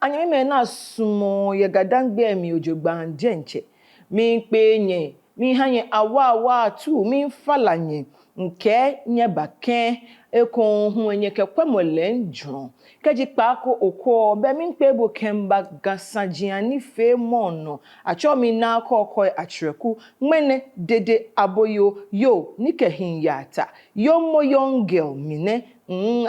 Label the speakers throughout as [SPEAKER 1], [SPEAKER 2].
[SPEAKER 1] Anya me na sumo ye gadangbe mi ojogban jenche. Mi pe nye, mi hanye awa tu mi falanye. Nke nye baken ekon hu enye ke kwemole njon. Keji pako oko be mi pe bo kemba gasajiani fe mono. Acho mi na kokoi atreku. Mwene dede aboyo yo nike hinyata. Yo mo young girl mine.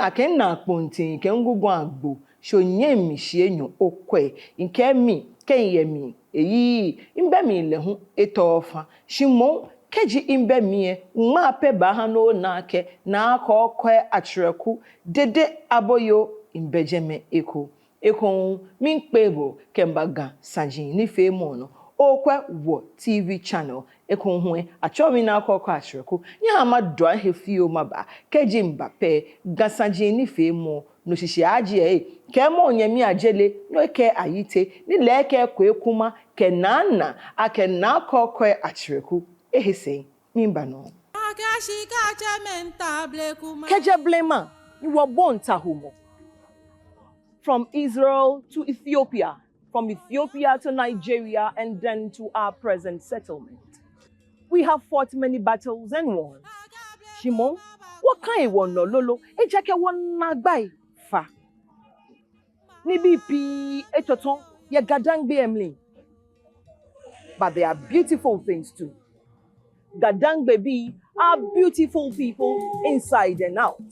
[SPEAKER 1] Aken na ponti ke ngugu agbo. Sho nye mi shienyo okwe. Nke mi kenye mi. Eyi imbe mi le hu etofa. Shimo keji imbe mie ma pe bahano na ke na kokwe atreku. Dede aboyo imbejeme eko. Eko min pebo kembaga sanjin ni fe mono. Okwe wo TV channel eko hue achomi na kokwe atreku. Nya ma doa hefio maba keji mbape gasanjin ni fe mo no shishi aji ke mo nyami ajele no ke ayite ni leke kwe kuma ke nana ake na kokwe atreku ehise mimba no keje blema you were born tahumo from Israel to Ethiopia, from Ethiopia to Nigeria, and then to our present settlement. We have fought many battles and won. Shimon, what kind one no lolo? Ejake one nagbai fa. Ni BP etoton ye gadang BMLing. But they are beautiful things too. Gadang baby are beautiful people inside and out.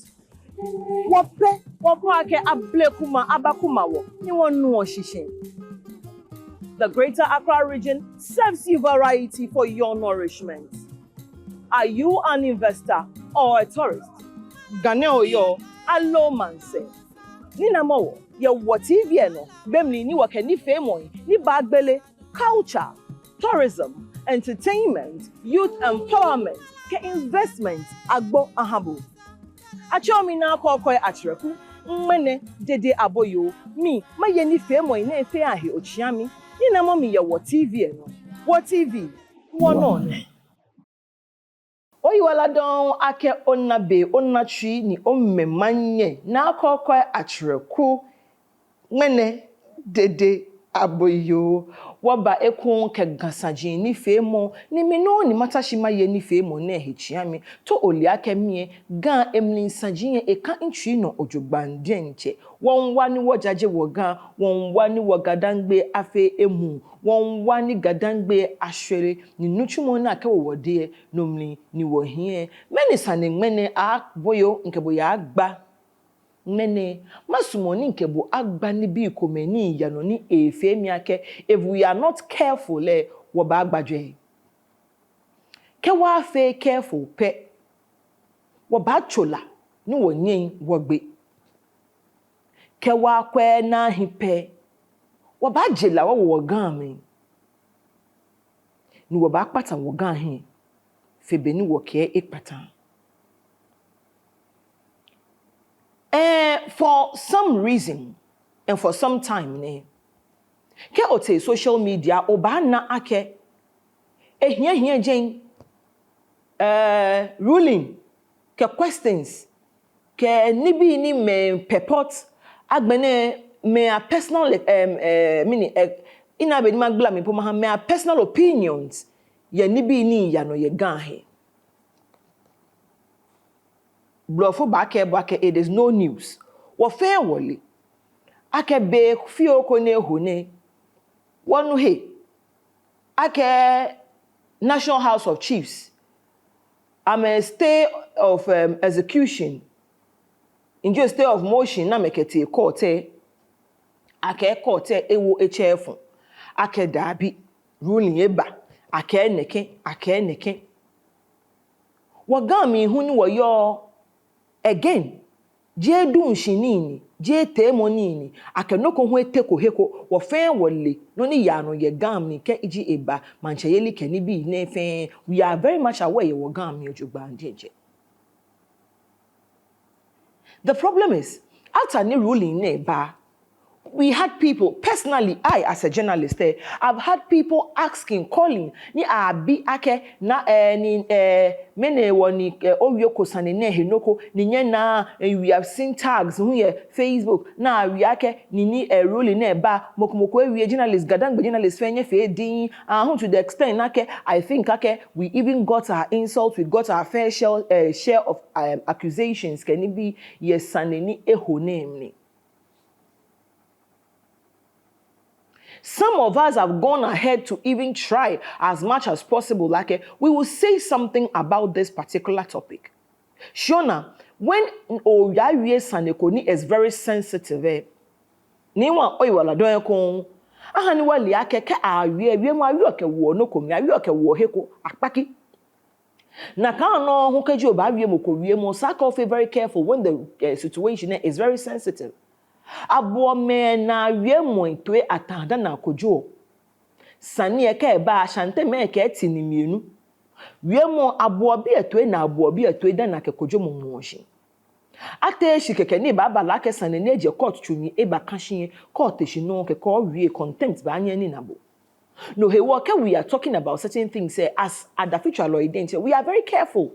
[SPEAKER 1] Wape wakwake ablekuma abakuma wo ni wonu shishin. The Greater Accra region serves you variety for your nourishment. Are you an investor or a tourist? Ganeo yo alo manse. Nina mo ye TV no bemli ni wake ni femoy ni bagbele culture, tourism, entertainment, youth empowerment, ke investment agbo ahabo. Achomi na kokoi atreku mwene dede aboyo mi maye ni femoy na efe ahe ochiami ni na momi ye TV no TV wono oyiwala don ake onabe onatri ni ommemanye na kokoi atreku mwene dede aboyo waba ekun ke gasajin ni femo ni mino ni matashima ye ni femo na ehichiami to oliake mie gan emlin sajin eka intri no ojogbande nche won wa ni wojaje wo gan won wa ni wogadangbe afe emu won wa ni gadangbe ahwere ni nuchumo na ke wode no mlin ni wo hie meni sane mene a boyo nke boya agba mene masumoni nkebo agba ni bi komeni yano ni efe miake if we are not careful wo ba agbadwe ke wa fe careful pe wo ba chola ni wo nyen wo gbe ke wa kwe na hipe wo ba jela wo gan mi ni wo ba pata wo gan hin febe ni wo ke ipata. For some reason and for some time ke ote social media oba na ake ehia jen ruling ke questions ke nibi ni me pepot agbene me a personal mini ina be ni magbla me poma me a personal opinions ye nibi ni ya no ye gan he blofo back it is no news wo fair wole ake be fioko ne hone wonu he ake National House of Chiefs I'm a stay of execution in just stay of motion na mekete court ake court ewo HF ake dabi ruling eba ake neke wagami hu ni wo yo again je dun shinini je temo nini akenoko hu eteko heko wo fen wole no ni ya no ye gam ni ke iji eba manche yeli ke ni bi na fen we are very much aware wo gam mi ojugba njeje. The problem is after ni ruling na eba We had people, personally, I as a journalist, I've had people asking, calling, ni abi ake na ni mene woni owioko sanene henoko ni na we have seen tags who Facebook na we ake ni rule na ba mokomoko we journalist gadangbe journalist fenye fe din to the extent ake I think ake we even got our insults, we got our fair share of accusations can it be yes saneni eho name ni. Some of us have gone ahead to even try as much as possible, like we will say something about this particular topic. Shona, when Oyawie Sanekoni is very sensitive, Niwa Oiwala Doyakon, Ahaniwa Liake Awie, Wiake Wonoko, Yawiake Woheko, Akpaki. Nakano Hokejo Babie Moko, Sako, very careful when the situation is very sensitive. Abo me na wiemo itwe atanda na kojo sani eke ba ashante me eke tini mienu wiemo abo bi etwe na abo bi etwe da na kekojo momoshi ate shikeke ni baba lake sani ne je court tumi e ba kashin court shi no ke ko wie contempt ba anya ni nabo no he work we are talking about certain things as adafichual identity we are very careful.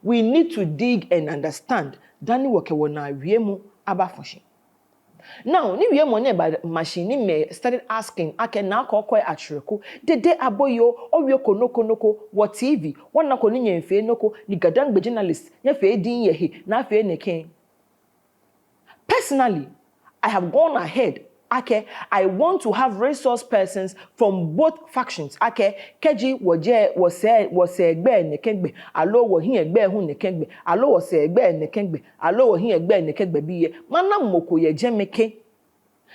[SPEAKER 1] We need to dig and understand dani work wona wiemo aba function. Now, ni we money by machine me started asking, ake na akokwe atreku, dede aboyo, owe konoko, what TV, wana ko ni nyemfe noko, ni gadangbe journalist, nyemfe din yehi, na fe neken. Personally, I have gone ahead. Okay, I want to have resource persons from both factions. Okay, keji was egbe nekengbe, alo wo hin egbe hu nekengbe, alo wo se egbe nekengbe, alo wo hin egbe nekengbe biye. Mana moko ye jemeke.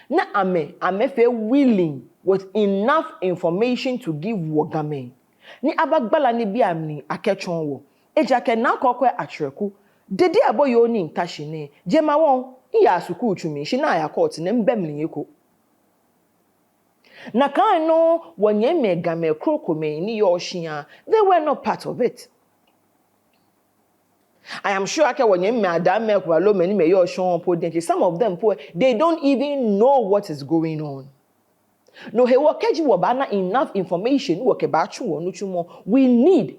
[SPEAKER 1] Na ame fe willing with enough information to give wogame. Ni abagbala ni bi amni akechon wo. Eja ke na kokwe atreku. Dede aboyo ni ntashine. Jema won iya suku uchumi shina ya court ne mbemli yeko na kan no wonye mega me krokome ni yoshia they were not part of it. I am sure ake wonye me adam me kwalo many me yoshon podenti some of them they don't even know what is going on. No he wokeji wo bana enough information wo ke ba chu wonu chumo we need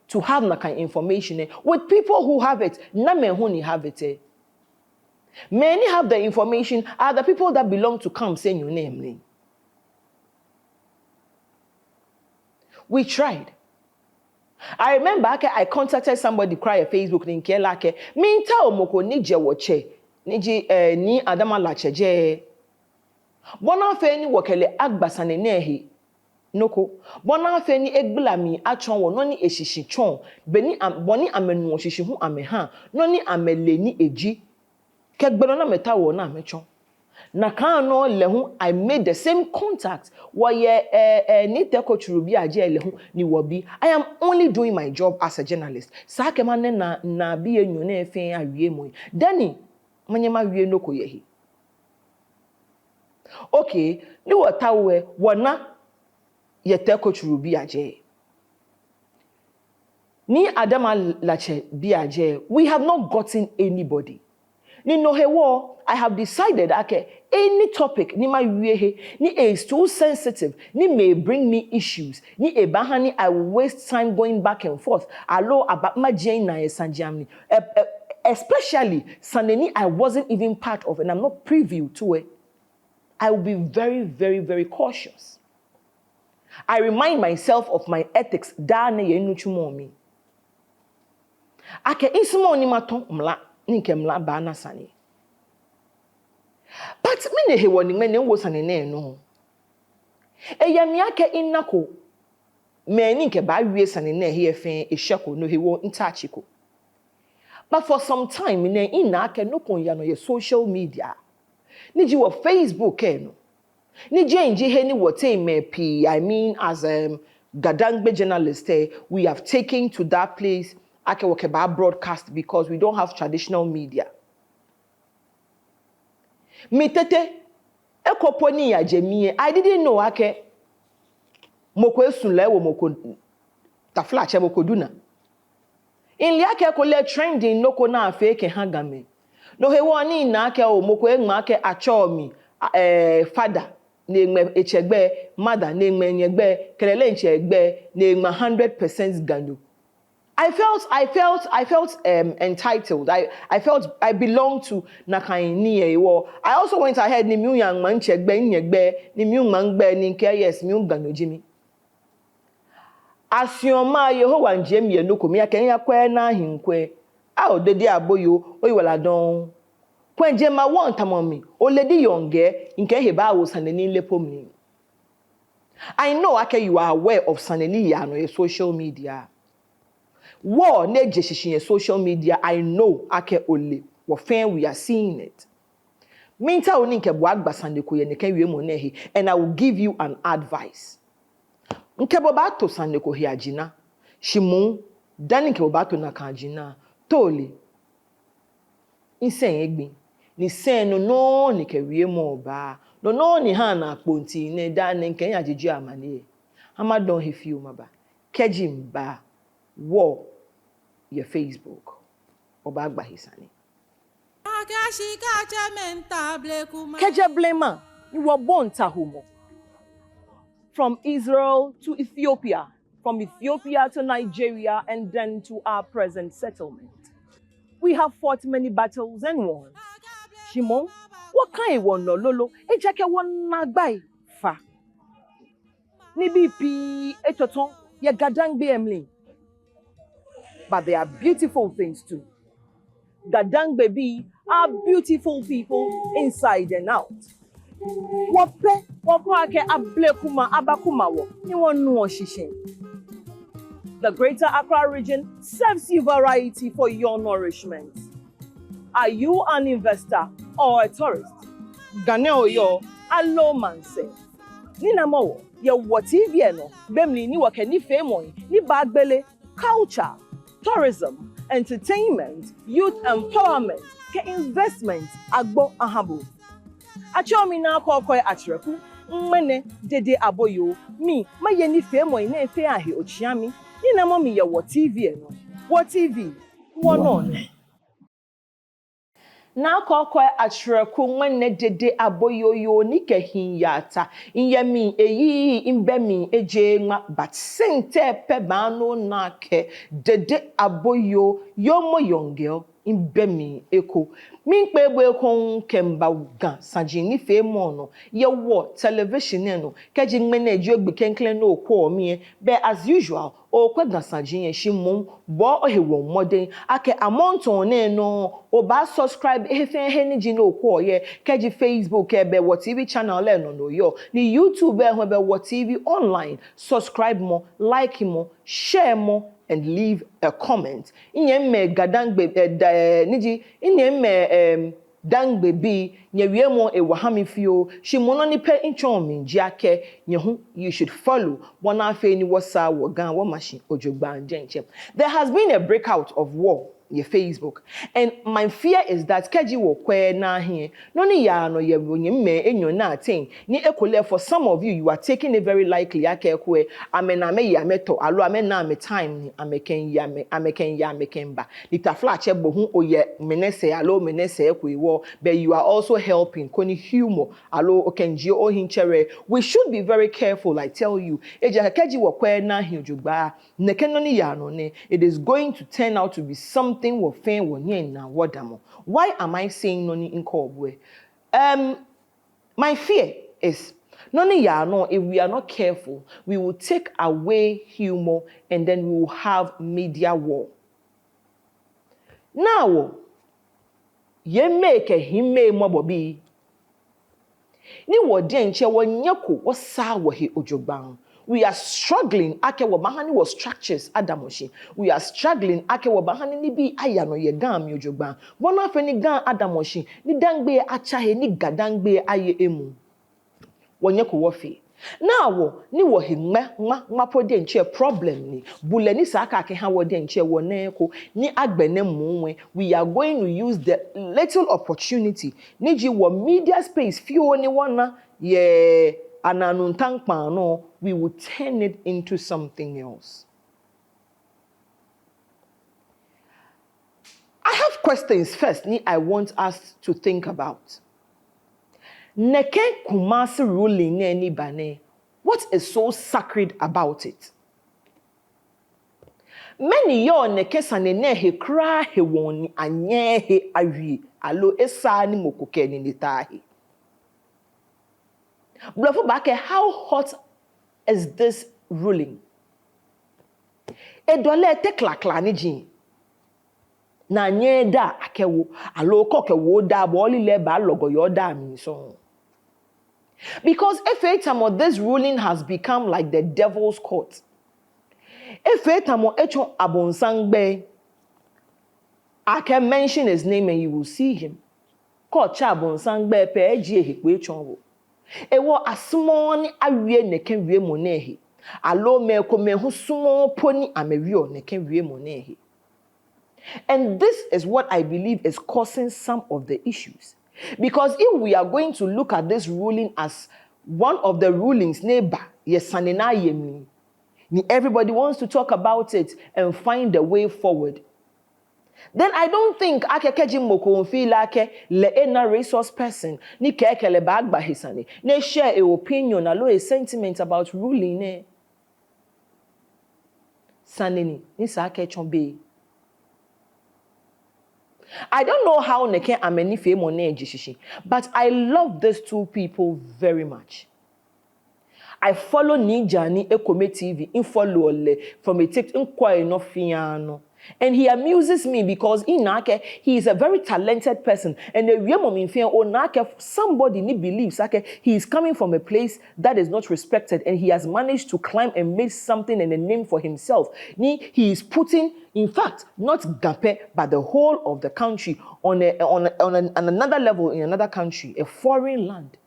[SPEAKER 1] to have that kind of information with people who have it. Na men who have it. Many have the information are the people that belong to come saying your name. We tried. I remember I contacted somebody cry a Facebook link like minta omoko nije woche nije ni adama lache je bona fe ni wokele agbasane nehi noko bona fe ni egblami achon wo no ni eshishi chon beni boni amenu oshishi hu ameha no ni amele ni eji kegbero na meta wo na amechon na kan no lehu I made the same contact where ni teko churubi aje lehu ni wobi. I am only doing my job as a journalist sa ke man na bi enyo na efe awie moy dani manyema wie noko yehi okay ni watawe wona yeteko churubi aje ni adama lache bi aje we have not gotten anybody. Ni no hewo I have decided okay any topic ni ma wie ni is too sensitive ni may bring me issues ni ebahani I will waste time going back and forth allo about my jane na esanjamni especially saneni I wasn't even part of and I'm not privy to it. I will be very very very cautious. I remind myself of my ethics da na ye nuchumo mi ake ismo ni maton mla ninke mla ba na sani but me ne he woni me ne wo sani ne no eyami ake inako me ninke ba wie sani ne he efe ehweko no he wo ntachiko but for some time ne ina ake no kon ya no ye social media ni ji wo Facebook no ni jenji he ni what me p I mean as gadangbe journalist we have taken to that place ake woke ba broadcast because we don't have traditional media. Mitete ekoponi ya jemie I didn't know ake moko esunle wo moko taflache moko duna in liake ko le trending noko na afeke hangame No he woni na ke o moko enma ke achomi father na enma echegbe mother na enma nyegbe kelele nchegbe na enma 100% gano. I felt entitled. I felt I belonged to Nakaini. I also went ahead ni mi yang man chegbe nyegbe ni mi mangbe ni nke yes mi gano jimi. Asioma Yehowa njem ye no komi akenya kwa na hinkwe. A odedi aboyo oyiwala don. Kwenje ma won tamomi oledi yonge nke heba wo saneni lepomni. I know ake you are aware of saneni ya no your social media. War ne jeshishin social media I know ake ole. Wofen we are seeing it. Minta oni nke bo agba sandeko ye ne kan wie mo nehi and I will give you an advice. Nke boba to sandeko hi agina. Shimon dani nke boba to na kan agina. Tole. Insen egbi. Ni sen no ni ke wie mo ba. No ni ha na akponti ne da ne nke ya jeju amane. Amadon he fiu maba. Kejim ba. War your Facebook. Oba agba hisani. Keje blema. You were born tahumo. From Israel to Ethiopia. From Ethiopia to Nigeria and then to our present settlement. We have fought many battles and won. Shimon, what kind one no lolo? Ejake one nagbai fa. Nibi pi etoton ye gadang BMLE. But they are beautiful things too. Gadang baby are beautiful people inside and out. Wape wakwake ablekuma abakuma wo ni wonu shishin. The Greater Accra region serves you variety for your nourishment. Are you an investor or a tourist? Ganeo yo alo manse. Nina mo ye TV no bemli ni wake ni femo ni bagbele culture, tourism, entertainment, youth empowerment, ke investment agbo ahabu. Achomi na kokoy achreku mmene dede aboyo mi maye ni femo na efe ahe ochiami. Nina momi ye TV no. TV one na kokwe achreku nwenne dede aboyoyo ni kehin yata inyemi eyi imbemi eje nwa but sente pebano na ke dede aboyo yomo yongel imbemi eko minpe eko kemba gan sajini fe mo no ye wo television no keji nwenne eju egbe kenkle no okwo mi be as usual okwe gan sajin shimum bo ohewo modern ake amount on no oba subscribe efe ni ji no okwo ye keji Facebook ebe wo TV channel no yo ni YouTube be wo TV online subscribe mo like mo share mo and leave a comment. Inyemme gadangbe niji inyemme dangbe bi nyewie mo e wahami fio shimono ni pe inchomi njiake nyehu you should follow one afe ni wasa wo gan wo machine ojogba njenche. There has been a breakout of war your Facebook and my fear is that keji wo kwe na here no ni ya no ye me enyo na atin ni ekole for some of you are taking it very likely akekwe amena me ya meto alo amena me time ni ameken ya ameken ba lita flash ebo hu oye menese alo menese ekwe wo but you are also helping koni humor alo okenji o hinchere. We should be very careful, I tell you. Eja keji wo kwe na here ojugba nekeno ni ya no ne it is going to turn out to be something wo fen wo nyen na wodamo. Why am I saying noni inkobwe? My fear is noni ya no, if we are not careful, we will take away humor and then we will have media war. Now, ye make a hime mobobi. Ni wo denche wo nyako wo sa wo he ojogban. We are struggling ake wo bahani wo structures adamoshi. We are struggling ake wo bahani ni bi aya no ye gan mi ojogban. Bona fe ni gan adamoshi ni dangbe achahe ni gadangbe aye emu. Wo nyako wo fe. Na wo ni wo he ma po denche problem ni. Bule ni sa aka ke ha wo denche wo na eko ni agbene muwe. We are going to use the little opportunity. Niji wo media space fio ni wana ye no, we will turn it into something else. I have questions first I want us to think about. Neke Kumasi ruling ni bane. What is so sacred about it? Many yo neke sanene he kra he woni anye he awi alo esa ni mokoke ni nitahi. Blofo bake, how hot is this ruling? Edole te klakla ni jin. Na nye da akewo alo koke wo da boli le ba logo yo da mi so. Because if this ruling has become like the devil's court. If echo abonsangbe, I can mention his name and you will see him. Court chabonsangbe pe eji ehikwe chonwo. Ewo asmoni awie neken wie monehi. Alo me ko me hu sumo poni amerio neken wie monehi. And this is what I believe is causing some of the issues. Because if we are going to look at this ruling as one of the rulings, neighbor, yes, everybody wants to talk about it and find a way forward. Then I don't think akekeji moko feel like le ena resource person ni keke le bagba hisani ne share a opinion alo a sentiment about ruling ne sanini ni sa akechombe. I don't know how neke ameni fe money jishishi, but I love these two people very much. I follow DZANIE Ekome TV in follow from a text inquiry no fiano. And he amuses me because he is a very talented person. And somebody believes he is coming from a place that is not respected, and he has managed to climb and make something and a name for himself. He is putting, in fact, not Gape, but the whole of the country on another level in another country, a foreign land.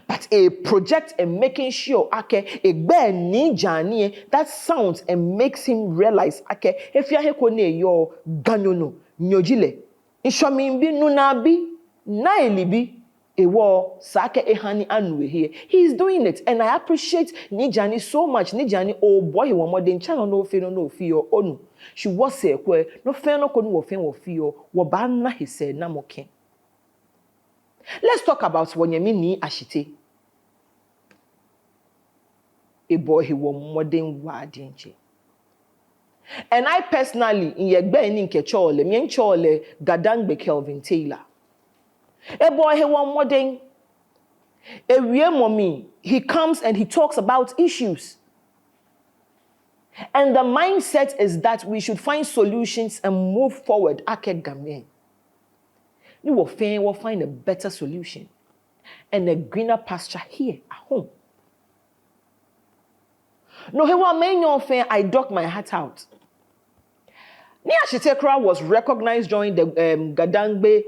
[SPEAKER 1] But a project and making sure a DZANIE that sounds and makes him realize if you hekone yo ganono nyojile ishomimbi nunabi nailibi ewo sake ehani anwe here. He is doing it, and I appreciate DZANIE so much. DZANIE, oh boy, he want more than channel no fear onu. She was say kwe no fe no konu wo fe wo fear wo ba na he said na moke. Let's talk about Wonyemini Ashite. A boy he was modern wadinche. And I personally, in Yegbe in Kechole, Mien Chole, Gadangbe Kelvin Taylor. A boy he was modern. A real mommy, he comes and he talks about issues. And the mindset is that we should find solutions and move forward. Ake GAMEI. You will find a better solution and a greener pasture here at home. No, I dug my heart out. Ashitey was recognized during the Gadangbe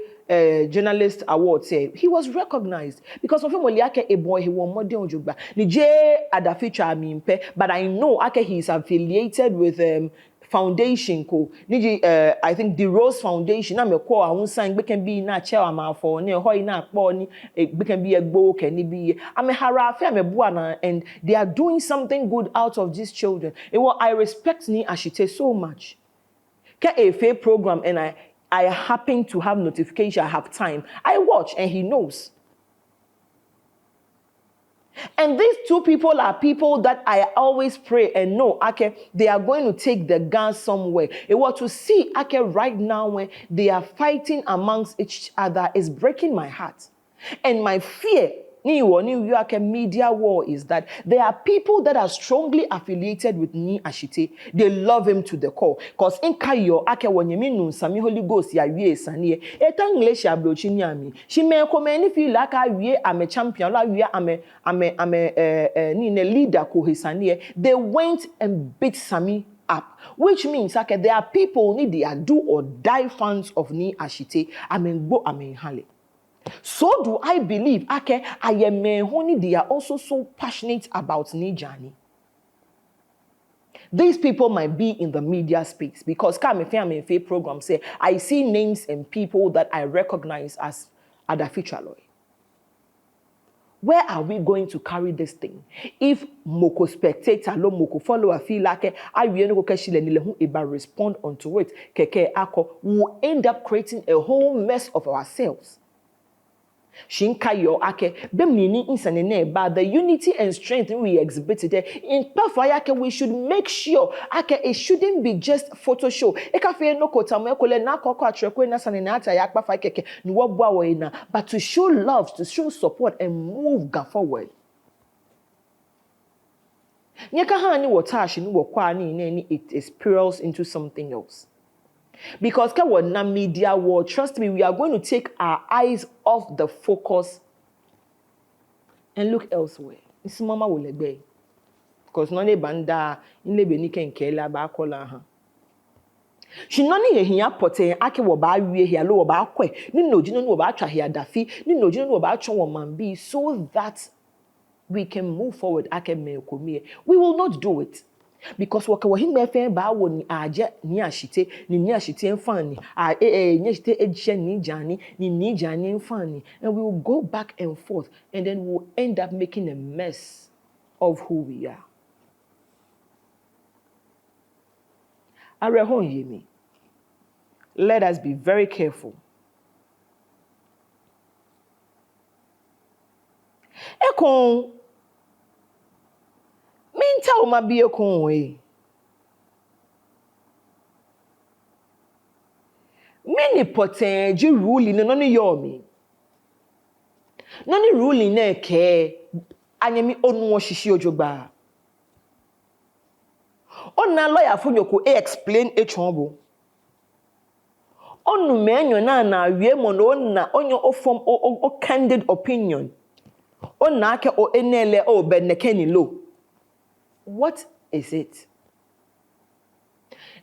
[SPEAKER 1] Journalist Award. He was recognized because of him. A boy he won more than Jugba. Nije Adaficha but I know he is affiliated with foundation ko I think the Rose Foundation na me call a unsan be can be na chair am for ne ho na akpo ni be can be egbo can be am harafe am buana, and they are doing something good out of these children. I respect ni Ashitey so much. Ke a fair program, and I happen to have notification, I have time. I watch and he knows. And these two people are people that I always pray and know, they are going to take the gun somewhere. It was to see, right now when they are fighting amongst each other is breaking my heart. And my fear, media war, is that there are people that are strongly affiliated with Ashitey. They love him to the core. Because in Kayo, wanyeminu sami Holy Ghost ya wie sanie. Eta English ya blochinyami. She may come any feel like I'm a champion, I'm a leader kohisanie. They went and beat Sami up, which means there are people they are do or die fans of Ashitey. Hale. So do I believe, they are also so passionate about DZANIE. These people might be in the media space because Fair program say I see names and people that I recognize as Adafichaloy. Where are we going to carry this thing? If moko spectator, lo moko follower feel like I respond onto it, keke ako, we will end up creating a whole mess of ourselves. Shinkayo ake bemini insanene but the unity and strength we exhibited in Pafayake, we should make sure ake it shouldn't be just photo show. Ekafe no kotamo ekole na koko atrekwe na sanenata yak Pafayake ni wabwa wena, but to show love, to show support and move forward. Nyeka hani watashi ni wakwa ni it spirals into something else. Because na media world, trust me, we are going to take our eyes off the focus and look elsewhere. It's mama will be. Because none banda in lebeni ken kela ba kola ha. She none ye hiya pote ake wo ba wie hia lo wo ba kwe. Ni no jino wo ba twa hia dafi, ni no jino wo ba twa wo man bi so that we can move forward ake me komi. We will not do it. Because waka wahimbe fe ba wo ni aje ni ashite mfani ni ashite ejie ni jani mfani, and we will go back and forth and then we'll end up making a mess of who we are. Arehon yemi. Let us be very careful. Ekon minta o ma bi ekon we. Many potenji ruling no ni yomi. Noni ruling na ke anyemi onu oshishi ojogba. Ona lawyer funyoko explain echonbo. Onu menyo na wie mo no na onyo ofom o candid opinion. Ona ke o enele o benekeni lo. What is it?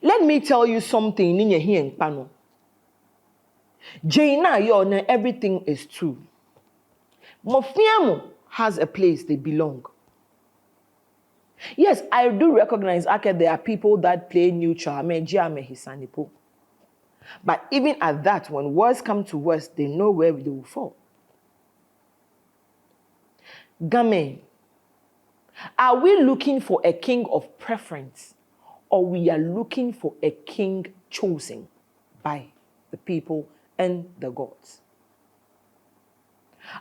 [SPEAKER 1] Let me tell you something in your here in pano. Jaina yo na everything is true. Mofiamo has a place they belong. Yes, I do recognize there are people that play neutral. But even at that, when words come to words, they know where they will fall. GAMEI, are we looking for a king of preference, or we are looking for a king chosen by the people and the gods?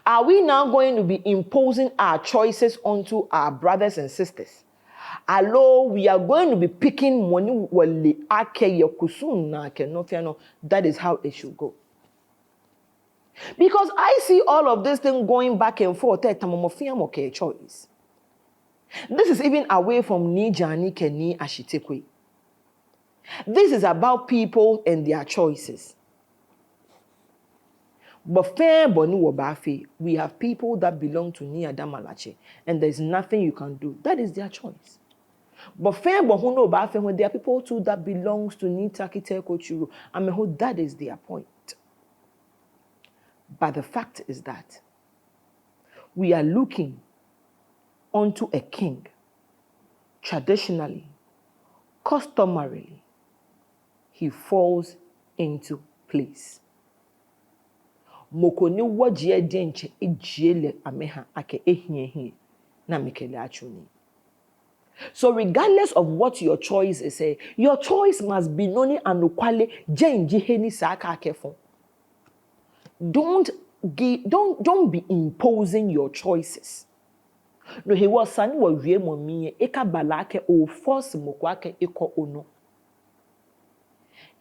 [SPEAKER 1] Are we now going to be imposing our choices onto our brothers and sisters? Allo, we are going to be picking money. That is how it should go. Because I see all of this thing going back and forth. Choice. This is even away from DZANIE ni ASHITEY. This is about people and their choices. But we have people that belong to ADAMALACHE, and there's nothing you can do. That is their choice. But when there are people too that belongs to NITAKITEKOCHURU, that is their point. But the fact is that we are looking onto a king. Traditionally, customarily, he falls into place. Mokoni wajie denche ejiele ameha ake ehie na mekele achuni. So regardless of what your choice is, your choice must be noni anukwale jenji heni saka akefon. Don't be imposing your choices. No, he was sani wa wie mo miye eka balake o force mokwake eko ono.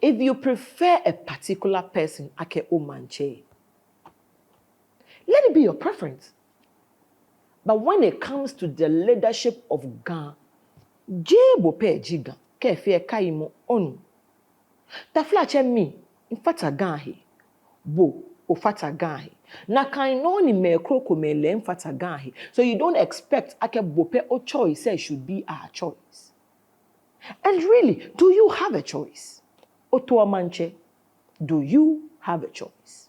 [SPEAKER 1] If you prefer a particular person ake o manche, let it be your preference. But when it comes to the leadership of Ghana, Jebo pe jiga kefe kaimo onu. Taflache mi infata gahi bo ofata gahi. Na kainoni me kroko mele infata gahi. So you don't expect ake bope o choice should be our choice. And really, do you have a choice? Otoa manche, do you have a choice?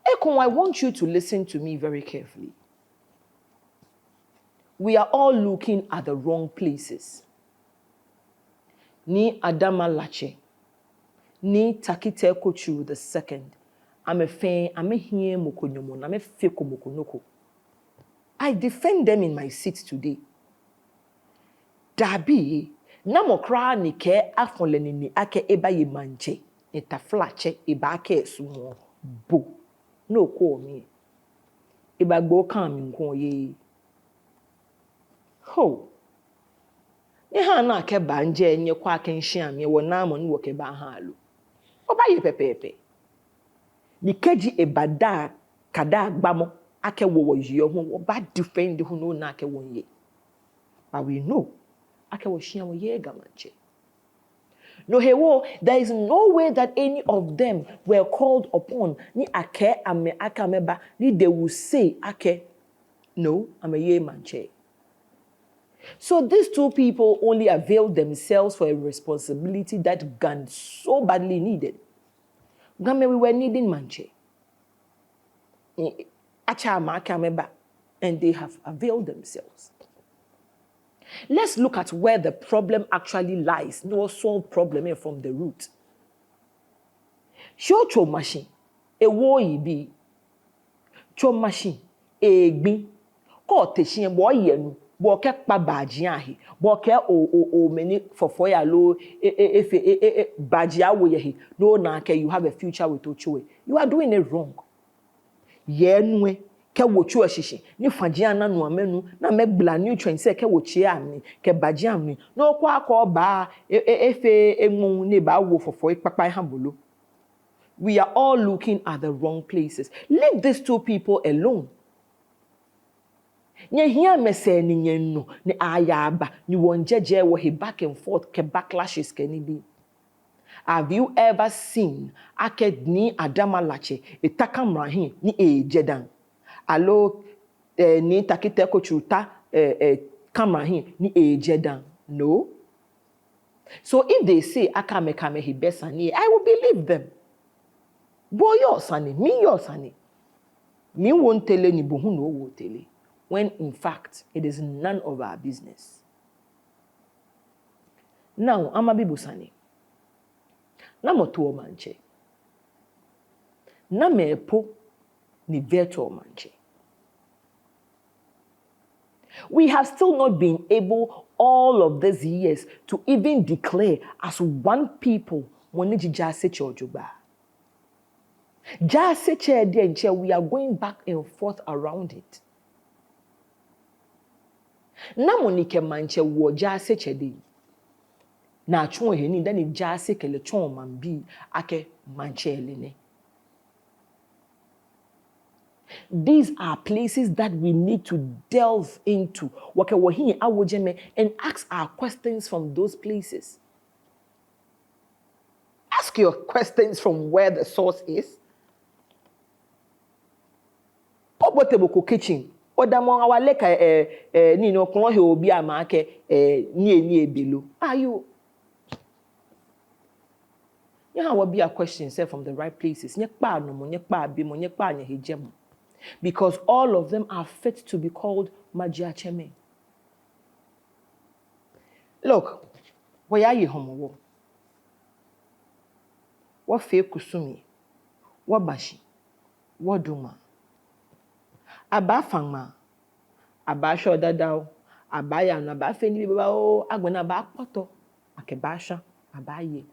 [SPEAKER 1] Ekon, I want you to listen to me very carefully. We are all looking at the wrong places. Ni ADAMALACHE, ni TAKITEKOCHURU II. I'm a fan, I'm a here mokonyomo, I'm a feko mokonoko. I defend them in my seat today. Dabi, na mokra ni ke afonle ni ake eba ye manche, eta flache eba ake sumo bo. No ko me. Eba gbo kan mi nko ye. Ho. Nye ha na ke banje nye kwa ke nhia me wo na mo no ke ba ha alo. Oba ye pepepe. Ni keji ebada kada agbamo ake wo yiyo ho oba defend ho no na ake won ye. But we know ake wo hia wo ye gamanche. No hewo, there is no way that any of them were called upon. Ni ake ame akameba ni they will say ake no, I'm a ye manche. So these two people only availed themselves for a responsibility that Gan so badly needed. Game we were needing manche. And they have availed themselves. Let's look at where the problem actually lies. No solve problem from the root. Show cho machine. E wo be. Cho machine. E gbi. Ko te shin bo yenu. Bo ke pa baji ahi. Bo ke o many for ya lo baji awo ye. No na ke you have a future with Ochoe. You are doing it wrong. Yenwe ke wochu ashishi ni fagia na no amenu na megbla nutrients ke wochi amni ke baji amni no kwa akọ ba efe emu ne ba wo fofo ipapa hambolo. We are all looking at the wrong places. Leave these two people alone. Nye hia mese ni nyenu ni ayaba ni wonjeje wo he back and forth ke backlashes ke ni bi. Have you ever seen aked ni adama lache etakamrahin ni ejedan alo ni takite kochuta kamrahin ni ejedan? No. So if they say akame kame he besani, I will believe them. Boy yosani, me yosani. Me won't tell any bohu no wo tele. When in fact it is none of our business. Now amabibusani. Na moto manche. Na mepo ni virtual manche. We have still not been able all of these years to even declare as one people moniji jaseche ojuba. Jaseche denche, we are going back and forth around it. Na monike manche wo jaseche de. Na chon he ni dani jase kele chon mambi ake manchele ne. These are places that we need to delve into. Wake wahi awojeme and ask our questions from those places. Ask your questions from where the source is. Oboteboko kitchen. Odamon awaleka ni no kon he obi amake ni ebelo. Are you? You have to be a question set from the right places. Because all of them are fit to be called Majiacheme. Look, where are you homo? What fe kusumi? What bashi? What duma? Aba fangma. Aba sho dadao. Aba ya na ba fe ni baba o agwena ba poto. Akebasha aba ye.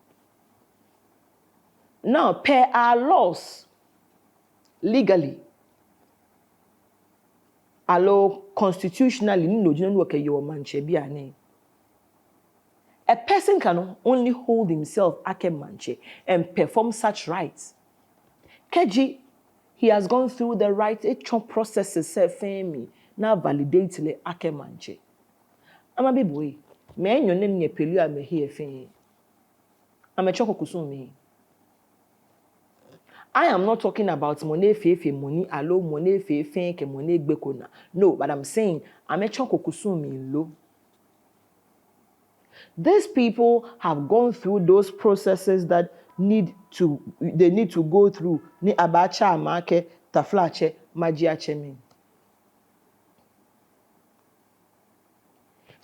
[SPEAKER 1] Now, per our laws, legally, allo constitutionally, a person can only hold himself ake manche and perform such rites. Keji, he has gone through the right processes, now validate le ake manche. Ama bibwe, me enyo nem nye pelu a me here fe. Ama choko kusumi. I am not talking about money fefe money allo money fefe ke money gbekona. No, but I'm saying amechoko kusumi lo. These people have gone through those processes that they need to go through. Ni abacha amake taflache majiache me.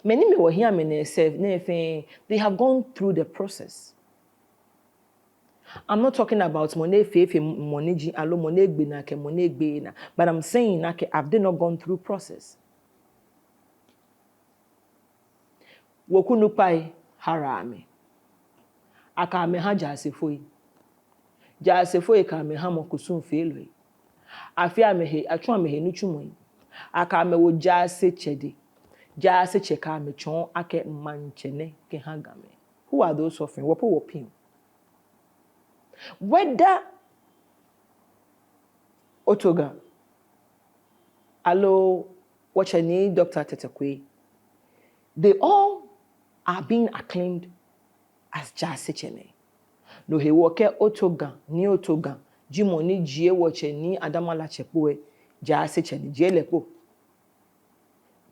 [SPEAKER 1] Many me were here they have gone through the process. I'm not talking about money faith money ji alo money gbe na ke money gbe na, but I'm saying na ke have they not gone through process? Wokunu pai harame. Aka me ha jasefoi. Jasefoi ka me ha mokusun felwe. Afia me he atwa me he nuchumo. Aka me wo jase chede. Jase cheka me chon ake manchene ke hangame. Who are those suffering? Wopo wopim. Whether Otoga, alo Wachani, Dr. Tetekwe, they all are being acclaimed as Jasechene. No he woke Otoga, ni Otoga, Jimoni Jie Wachani, Adamala Chepoe, Jasechene, Jelepo.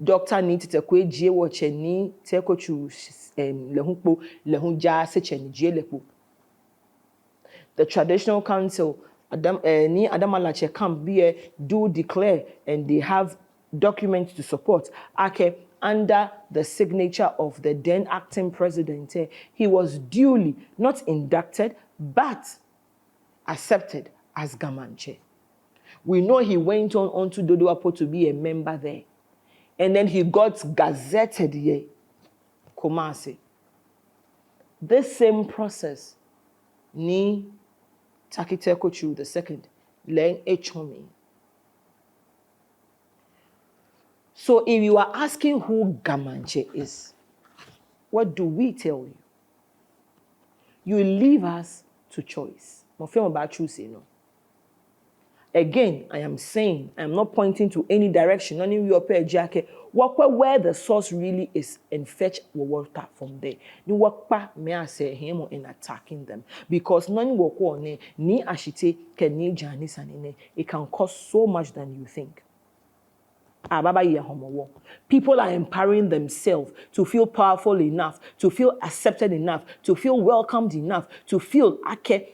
[SPEAKER 1] Dr. Ni Tetekwe, Jie Wachani, Tekochu, Lehunpo, Lehun Jasechene, Jelepo. The traditional council, ni Adamalache camp be do declare, and they have documents to support. Ake under the signature of the then acting president, he was duly not inducted but accepted as Gamanche. We know he went on to Dodoapo to be a member there, and then he got gazetted here. Kumasi. This same process, ni Takiteko Chu II, Len Echomi. So if you are asking who Gamanche is, what do we tell you? You leave us to choice. No. Again, I am saying, I am not pointing to any direction, only your pair jacket. Walk where the source really is and fetch water from there. You walk back, may I say him in attacking them. Because none walk on ni ASHITEY can ni DZANIE SANITY. It can cost so much than you think. People are empowering themselves to feel powerful enough, to feel accepted enough, to feel welcomed enough, to feel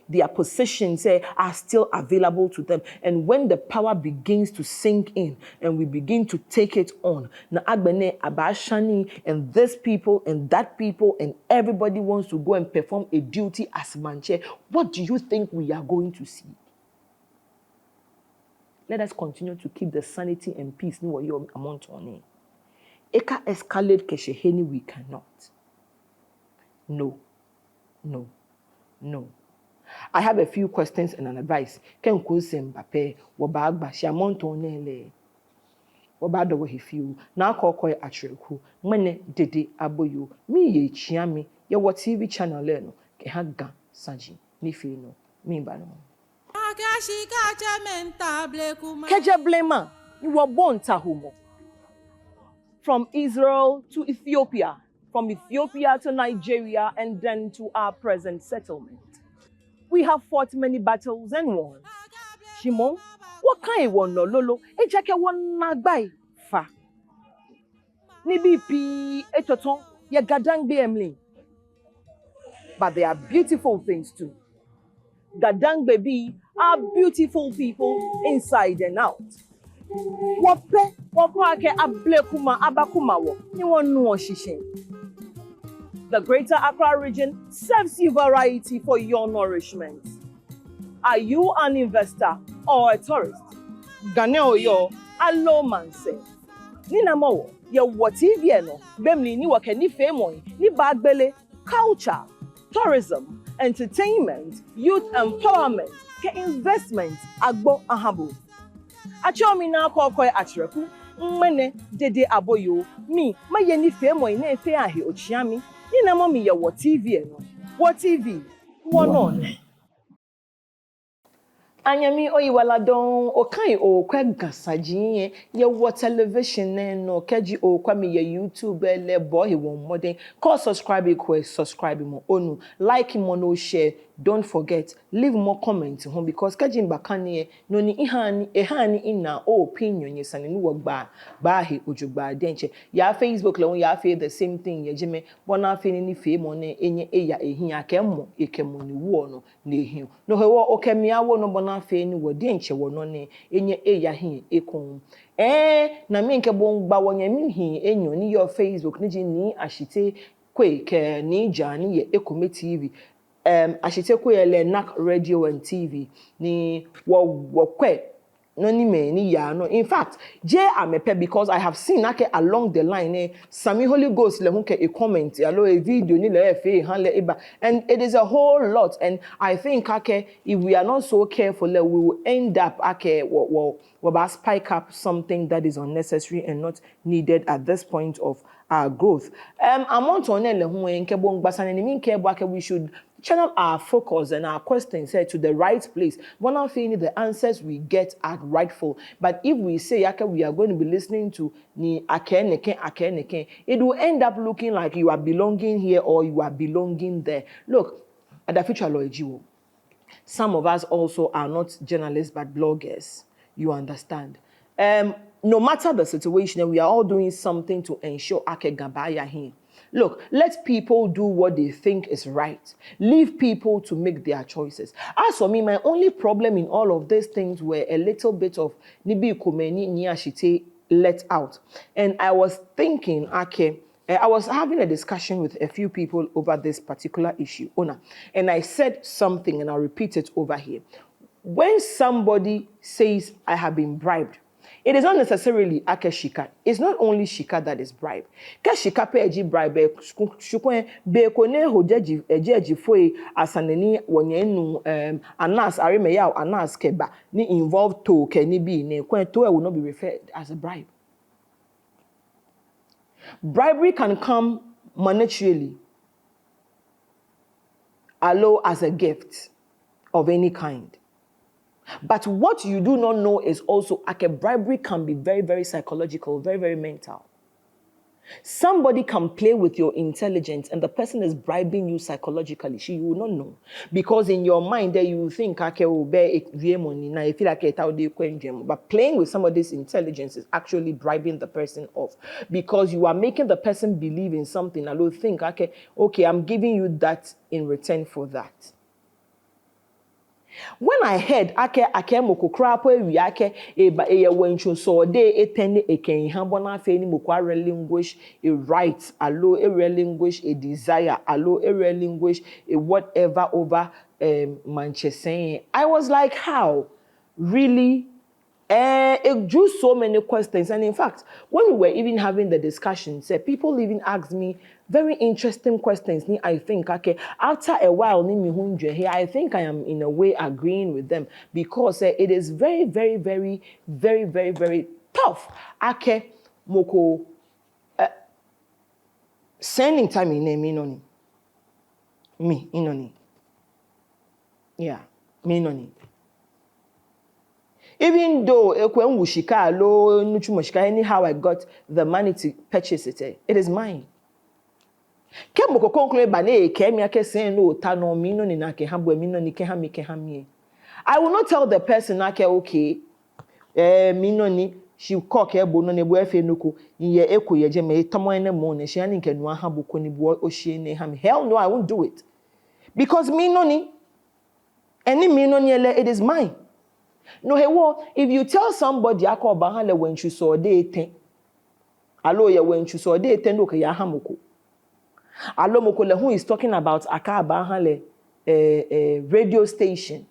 [SPEAKER 1] their positions are still available to them. And when the power begins to sink in and we begin to take it on, and this people and that people and everybody wants to go and perform a duty as manche, what do you think we are going to see? Let us continue to keep the sanity and peace among Tony. Eka escalate kesheheni, we cannot. No. I have a few questions and an advice. Ken kuse Mbappe, wabagba, shamontonele. Wabado we few. Na kokoy atreku. Mwene dede aboyo. Mi ye chiami. Ya wa TV channel leno. Ke haga saji. Ni no. Mi bano. Keje blema, you were born tahumo. From Israel to Ethiopia, from Ethiopia to Nigeria, and then to our present settlement. We have fought many battles and won. Shimon, what kind one no lolo? Ejake one nagbai fa. Nibi pi etoton ye gadang BMLE. But they are beautiful things too. Gadang baby are beautiful people inside and out. The Greater Accra region serves you variety for your nourishment. Are you an investor or a tourist? Ganeo yo alo manse. Nina mo ye whatever no bemli ni wake ni famoi ni bagbele culture, tourism, entertainment, youth empowerment, ke investment agbo ahabu. Achomi na kokoy atreku mmene dede aboyo mi maye ni famoi na efe ahe ochiami ni na mo mi ye wo TV no. Wo TV wono Anyami oyiwala don okai o kwa gasaji ye wo television no keji o kwa mi ye YouTube le boy won modern call subscribe subscribe mo onu like mo no share. Don't forget, leave more comments home because keji mbakani no ni ehani ina opinion yesani nu wogba bahi ojugba denche ya Facebook le ya fe the same thing ye jeme bona fe ni fe mo ne enye eya ehia kemmo ekemo ni wo no na ehia no hewo okemia wo no bona fe ni wo denche wo no ne enye eya hin ekon na me nke bo ngba wonya mi hin enyo ni your Facebook ni ji ni ASHITEY kwe ke ni DZANIE ye ekome TV ASHITEY yele NAC radio and TV ni wo no ni me ni ya no. In fact, amepe because I have seen along the line Sami Holy Ghost le hunke a comment alo a video ni le fe han le eba, and it is a whole lot, and I think if we are not so careful we will end up we spike up something that is unnecessary and not needed at this point of our growth. Amount on le hu en kebo ngbasa ni mi kebo we should channel our focus and our questions to the right place. One of the answers we get are rightful. But if we say we are going to be listening to ni akeneke, it will end up looking like you are belonging here or you are belonging there. Look, at the future Loijiwo, some of us also are not journalists but bloggers. You understand? No matter the situation, we are all doing something to ensure gabaya here. Look, let people do what they think is right. Leave people to make their choices. As for me, my only problem in all of these things were a little bit of nibi kumeni ni ASHITEY let out. And I was thinking, I was having a discussion with a few people over this particular issue, and I said something, and I'll repeat it over here. When somebody says, I have been bribed, it is not necessarily shika. It's not only shika that is bribe. Ke shika pe eji bribe shukwen be ko ne hojeji eji foi asaneni wonyenu anas aremeya anas keba ni involved to ke ni bi ne kwen to will not be referred as a bribe. Bribery can come monetarily, allow as a gift of any kind. But what you do not know is also bribery can be very, very psychological, very, very mental. Somebody can play with your intelligence and the person is bribing you psychologically. You will not know. Because in your mind there you think but playing with somebody's intelligence is actually bribing the person off. Because you are making the person believe in something and will think, okay, I'm giving you that in return for that. When I heard moko krapo wenchu so de etende eken hambona fe ni moko relinquish a right, allo a relinquish a desire, allo a relinquish a whatever over Manchester. I was like, how? Really? It drew so many questions, and in fact, when we were even having the discussion, people even asked me very interesting questions. I think after a while, I think I am in a way agreeing with them because it is very, very, very, very, very, very tough. Moko sending time in me inoni. Yeah, me inoni. Even though anyhow I got the money to purchase it, it is mine. I will not tell the person, okay, she cock a bono ne boyfriend nuku in ye echo ye jeme tomo ene mon she ani nke no aha boko ni bo ohie ne ham. Hell no, I won't do it. Because it is mine. No, hey, if you tell somebody when you saw dating, allo ya when you saw dating, look ya hamoko. Allo moko who is talking about radio station.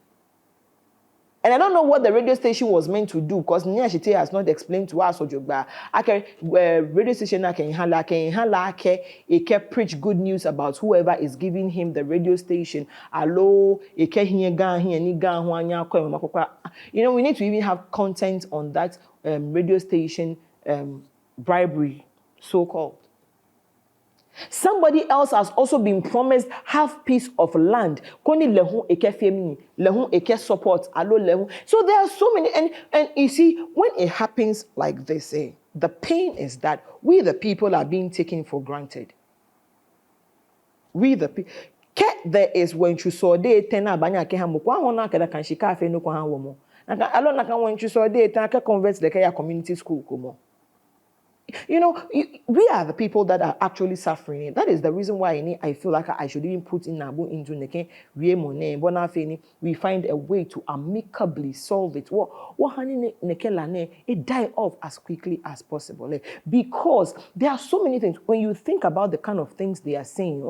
[SPEAKER 1] And I don't know what the radio station was meant to do because ASHITEY has not explained to us. Radio station can preach good news about whoever is giving him the radio station. We need to even have content on that radio station bribery, so-called. Somebody else has also been promised half piece of land. Support. So there are so many, and you see, when it happens like this, the pain is that we the people are being taken for granted. We the people. There is when you saw de tena banya ke hamu kwa hona kada kan shika fe no kwa hawo mo. Naka alo naka when you saw de tena ka convert the kaya community school komo. You know, we are the people that are actually suffering. That is the reason why I feel like I should even put in Nabu into Neke, we find a way to amicably solve it. It die off as quickly as possible. Because there are so many things. When you think about the kind of things they are saying,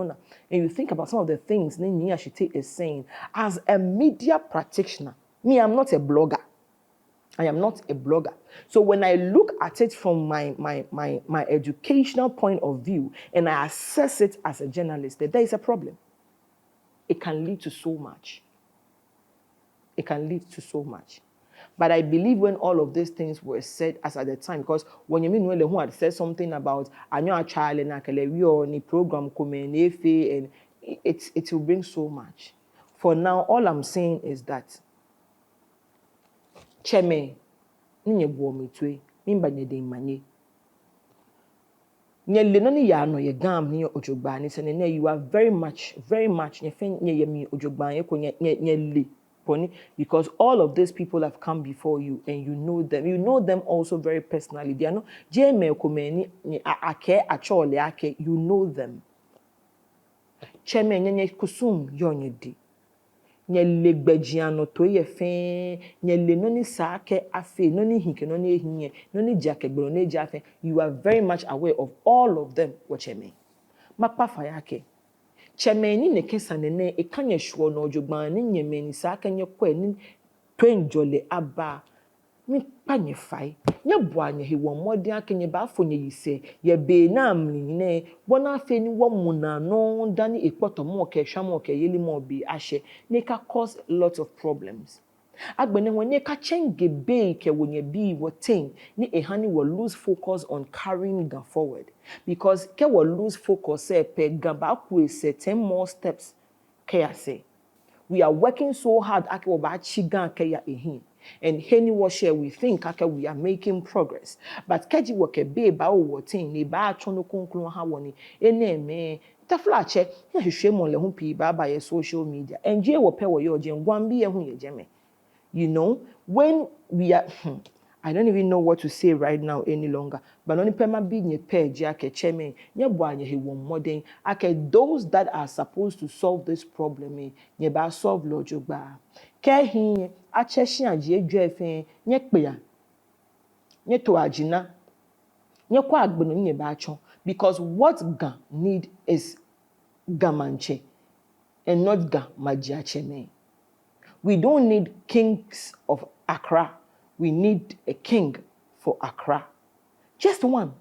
[SPEAKER 1] and you think about some of the things ASHITEY is saying, as a media practitioner, me, I'm not a blogger. I am not a blogger. So when I look at it from my educational point of view and I assess it as a journalist, there is a problem. It can lead to so much. It can lead to so much. But I believe when all of these things were said as at the time, because when you mean who had said something about anyo child and ni program and it will bring so much. For now, all I'm saying is that Cheme nye buomitwe mimba nye de manye nye lenoni ya no ye gam ni ojogba ni se ne you are very much nye fen nye yemi ojogba ye ko nye le poni, because all of these people have come before you and you know them also very personally. They are no GAMEI komeni ni ake achole ake, you know them. Cheme nye kusum yonye di nye legbejiano to ye fe nye le noni sake afe noni hinke noni ehinye noni jake gboro ne jafe. You are very much aware of all of them. Cheme mapa fayake cheme ni nekesa nene ekanye shwo no ojogban ni nyeme ni sake nye kwe ni twenjole aba mi panye fai nye boanye he won modi akenye ba fonye yise ye be na amni ne bona afe ni wo muna no dani ekpoto mo ke hwa mo ke yeli mo bi ahye ne ka cause a lot of problems. Agbene when ne ka chenge be ke wonye bi woten ni ehani will lose focus on carrying ga forward, because ke will lose focus pe gaba ku certain more steps ke ase. We are working so hard ake wo ba chigan ke ya ehin. And any share we think we are making progress. But keji woke be ba wotin ni ba chono konklu ha woni ene me taflache ya hwehwe mo le ho pi ba ye social media. Enje wo pe wo ye oje ngwan bi ye hu ye jeme. You know, when we are I don't even know what to say right now any longer. But only pema bi nye page ake cheme nye boanye he won modern ake those that are supposed to solve this problem nye ba solve lojogba. Ke hin acheshi anje edwefe nye kpeya nye to agina nye kwa agbenu nye ba cho, because what ga need is gamanche and not ga majiacheme. We don't need kings of Accra. We need a king for Accra. Just one.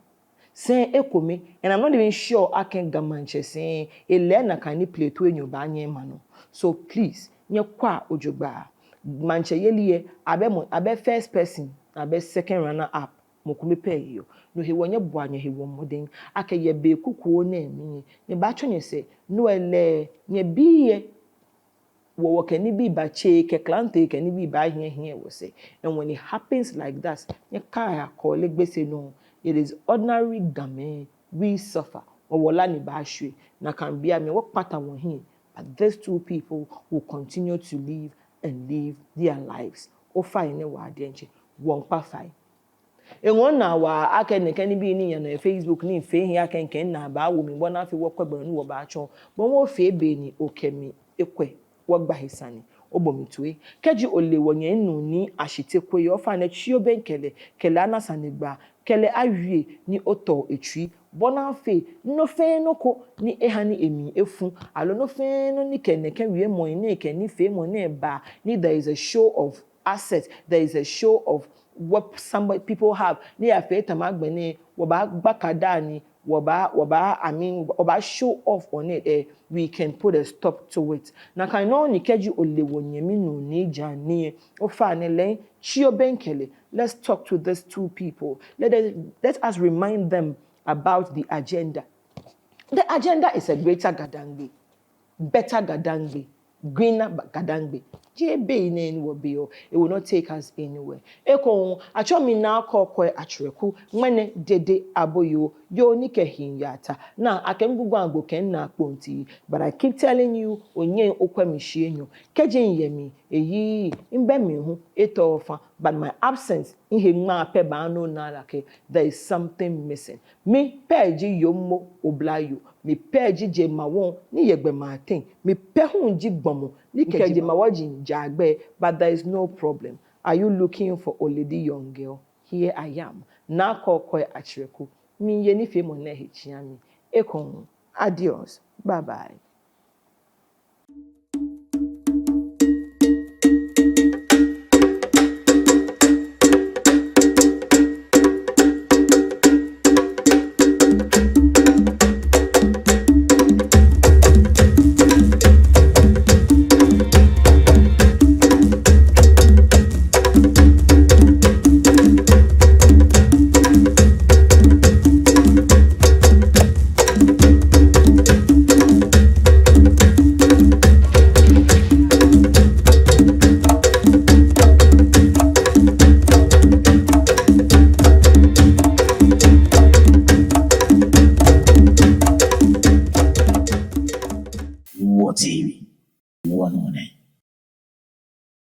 [SPEAKER 1] Say ekome, and I'm not even sure I can gamanche saying a learner can play to in your banye mano. So please, nye kwa ojogba. Manche yeliye abe first person, abe second runner up. Mokume pe yo. No he wonye boanye he won modern. Ake ye be kukuo ne mi. Nye bacho nye se no ele nye biye. Wo can be ba che ke klante can be ba here we say. And when it happens like that, you can't call it say no. It is ordinary game we suffer. Or wolani ba shwe na can be me what pattern won here. But these two people will continue to live and live their lives. O fine wa denche won pa fine. And one now I can be in Facebook ni fe here can na ba wo mi bona fi wo kwebon ni wo ba chon. But wo fe be ni okemi ekwe. Wagba hisani obomitwe keji ole wonye nu ni ASHITEY kwe ofa na chio benkele kele anasanigba kele awie ni oto etwi bona fe no fe no ko ni ehani emi efu alo no fe no ni keneke wie mo ni keni fe mo na ba ni there is a show of assets, there is a show of what somebody people have ni afe tamagbene wo ba gbakada ni oba show off on it. We can put a stop to it. Na kan no ni keji ole wonyemi no ni DZANIE ofa ne len chio benkele. Let's talk to these two people. Let us remind them about the agenda. The agenda is a greater Gadangbe, better Gadangbe. Greener Gadangbe. JB in will be, it will not take us anywhere. Eko, acho mi na koko achreku, mwene dede aboyo, yo nike hinyata. Na, I can go ken na ponti, but I keep telling you, onye okwe mishienyo, kejen yemi, eyi, imbe mihu, etofa, but my absence, in hima pe bano na lake, there is something missing. Me, peji yomo oblayo, me peji je mawon, ni yegbe matin, me pehunji bomo, ni keji mawajin jagbe, but there is no problem. Are you looking for Oledi young girl? Here I am. Na koko achreku. Mi yeni fe mo nehe chiami. Ekon. Adios. Bye bye.
[SPEAKER 2] TV, one on it.